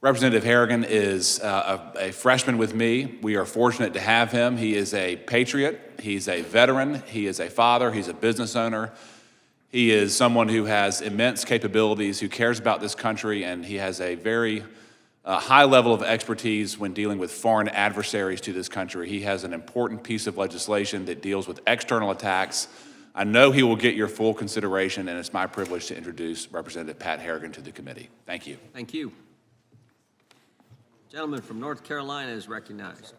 Representative Harrigan is a freshman with me. We are fortunate to have him. He is a patriot, he's a veteran, he is a father, he's a business owner. He is someone who has immense capabilities, who cares about this country, and he has a very high level of expertise when dealing with foreign adversaries to this country. He has an important piece of legislation that deals with external attacks. I know he will get your full consideration, and it's my privilege to introduce Representative Pat Harrigan to the committee. Thank you. Thank you. Gentleman from North Carolina is recognized.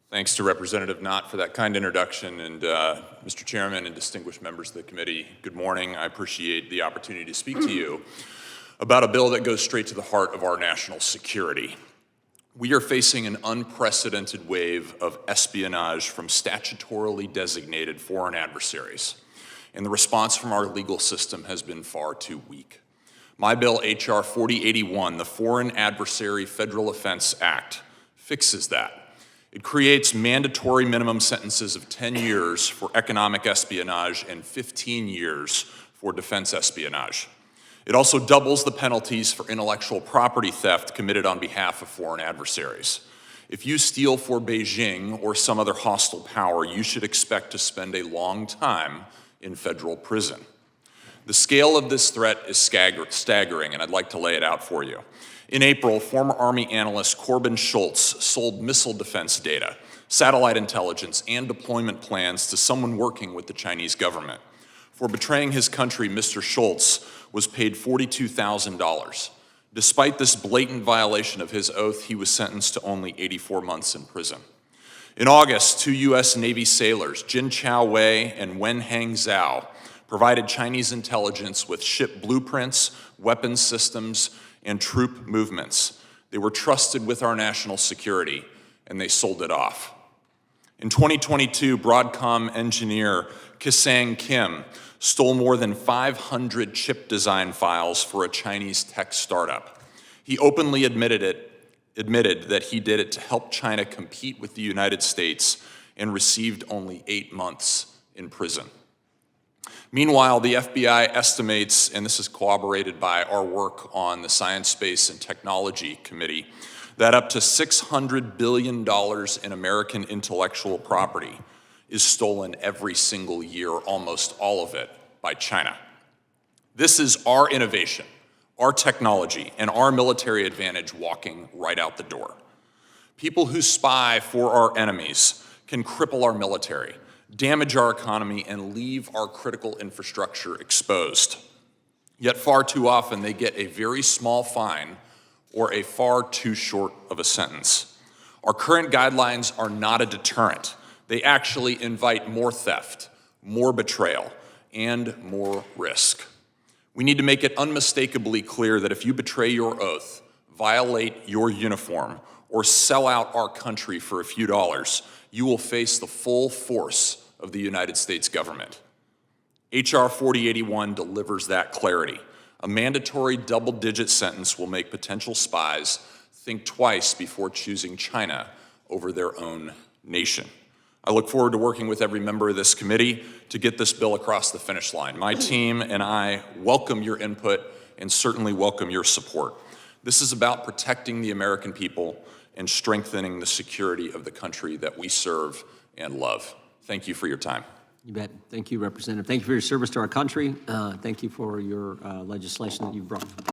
Thanks to Representative Knott for that kind introduction, and Mr. Chairman and distinguished members of the committee, good morning. I appreciate the opportunity to speak to you about a bill that goes straight to the heart of our national security. We are facing an unprecedented wave of espionage from statutorily designated foreign adversaries, and the response from our legal system has been far too weak. My bill, H.R. 4081, the Foreign Adversary Federal Offense Act, fixes that. It creates mandatory minimum sentences of 10 years for economic espionage and 15 years for defense espionage. It also doubles the penalties for intellectual property theft committed on behalf of foreign adversaries. If you steal for Beijing or some other hostile power, you should expect to spend a long time in federal prison. The scale of this threat is staggering, and I'd like to lay it out for you. In April, former Army analyst Corbin Schultz sold missile defense data, satellite intelligence, and deployment plans to someone working with the Chinese government. For betraying his country, Mr. Schultz was paid $42,000. Despite this blatant violation of his oath, he was sentenced to only 84 months in prison. In August, 2 U.S. Navy sailors, Jin Chao Wei and Wen Hang Zhao, provided Chinese intelligence with ship blueprints, weapons systems, and troop movements. They were trusted with our national security, and they sold it off. In 2022, Broadcom engineer Kisang Kim stole more than 500 chip design files for a Chinese tech startup. He openly admitted that he did it to help China compete with the United States and received only 8 months in prison. Meanwhile, the FBI estimates, and this is corroborated by our work on the Science, Space, and Technology Committee, that up to $600 billion in American intellectual property is stolen every single year, almost all of it by China. This is our innovation, our technology, and our military advantage walking right out the door. People who spy for our enemies can cripple our military, damage our economy, and leave our critical infrastructure exposed. Yet far too often they get a very small fine or a far too short of a sentence. Our current guidelines are not a deterrent. They actually invite more theft, more betrayal, and more risk. We need to make it unmistakably clear that if you betray your oath, violate your uniform, or sell out our country for a few dollars, you will face the full force of the United States government. H.R. 4081 delivers that clarity. A mandatory double-digit sentence will make potential spies think twice before choosing China over their own nation. I look forward to working with every member of this committee to get this bill across the finish line. My team and I welcome your input and certainly welcome your support. This is about protecting the American people and strengthening the security of the country that we serve and love. Thank you for your time. You bet. Thank you, Representative. Thank you for your service to our country. Thank you for your legislation that you've brought.